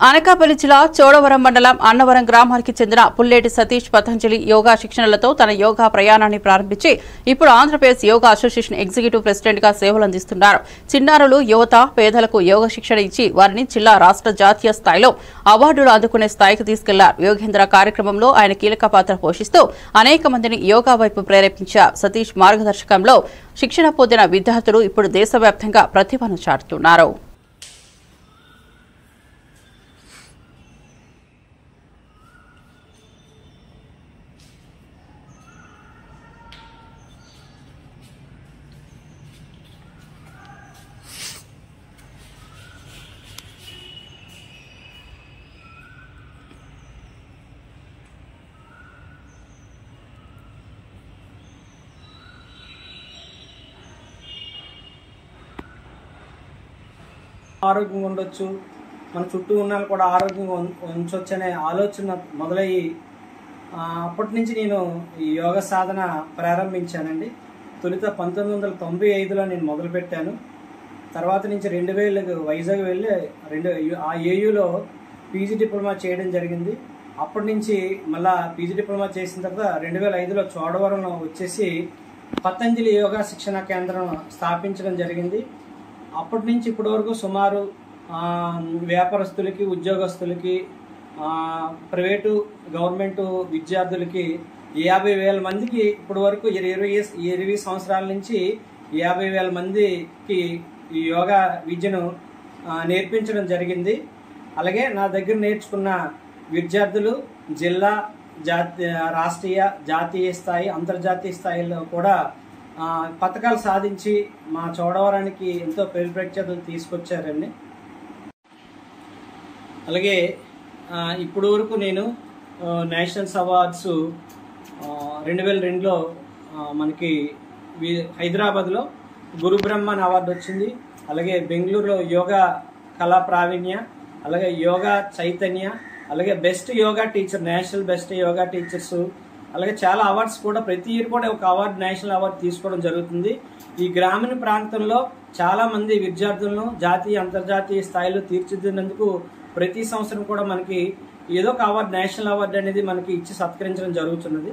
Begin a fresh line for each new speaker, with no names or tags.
అనకాపల్లి జిల్లా చోడవరం మండలం అన్నవరం గ్రామానికి చెందిన పుల్లేటి సతీష్ పతంజలి యోగా శిక్షణలతో తన యోగా ప్రయాణాన్ని ప్రారంభించి ఇప్పుడు Andhra Pradesh yoga association executive president గా సేవలందిస్తున్నారు. చిన్నారులు, యువత, పేదలకు యోగా శిక్షణ ఇచ్చి వారిని జిల్లా, రాష్ట్ర, జాతీయ స్థాయిలో అవార్డులు అందుకునే స్థాయికి తీసుకెళ్లారు. యోగేంద్ర కార్యక్రమంలో ఆయన కీలక పాత్ర పోషిస్తూ అనేక మందిని యోగా వైపు ప్రేరేపించారు. సతీష్ మార్గదర్శకంలో శిక్షణ పొందిన విద్యార్థులు ఇప్పుడు దేశవ్యాప్తంగా ప్రతిభను చాటుతున్నారు.
ఆరోగ్యంగా ఉండొచ్చు, మన చుట్టూ ఉన్న కూడా ఆరోగ్యంగా ఉంచవచ్చు అనే ఆలోచన మొదలయ్యి అప్పటి నుంచి నేను ఈ యోగ సాధన ప్రారంభించానండి. తొలుత 1995లో నేను మొదలుపెట్టాను. తర్వాత నుంచి 2000 వైజాగ్ వెళ్ళి ఆ ఏయులో పీజీ డిప్లొమా చేయడం జరిగింది. అప్పటి నుంచి మళ్ళా పీజీ డిప్లొమా చేసిన తర్వాత 2005లో చోడవరంలో వచ్చేసి పతంజలి యోగా శిక్షణ కేంద్రం స్థాపించడం జరిగింది. అప్పటి నుంచి ఇప్పటి వరకు సుమారు వ్యాపారస్తులకి, ఉద్యోగస్తులకి, ప్రైవేటు, గవర్నమెంటు విద్యార్థులకి 50,000 మందికి ఇప్పటి వరకు 20 సంవత్సరాల నుంచి 50,000 మందికి ఈ యోగా విద్యను నేర్పించడం జరిగింది. అలాగే నా దగ్గర నేర్చుకున్న విద్యార్థులు జిల్లా, రాష్ట్రీయ, జాతీయ స్థాయి, అంతర్జాతీయ స్థాయిలో కూడా పథకాలు సాధించి మా చోడవరానికి ఎంతో పేరు ప్రఖ్యాతులు తీసుకొచ్చారండి. అలాగే ఇప్పుడు వరకు నేను నేషనల్స్ అవార్డ్స్ 2002లో మనకి హైదరాబాద్లో గురు బ్రహ్మన్ అవార్డు వచ్చింది. అలాగే బెంగళూరులో యోగా కళా ప్రావీణ్య, అలాగే యోగా చైతన్య, అలాగే best yoga teacher, national best yoga teachers, అలాగే చాలా అవార్డ్స్ కూడా ప్రతి ఇయర్ కూడా ఒక అవార్డు, నేషనల్ అవార్డు తీసుకోవడం జరుగుతుంది. ఈ గ్రామీణ ప్రాంతంలో చాలా మంది విద్యార్థులను జాతీయ, అంతర్జాతీయ స్థాయిలో తీర్చిదిద్దినందుకు ప్రతి సంవత్సరం కూడా మనకి ఏదో ఒక అవార్డు, నేషనల్ అవార్డు అనేది మనకి ఇచ్చి సత్కరించడం జరుగుతున్నది.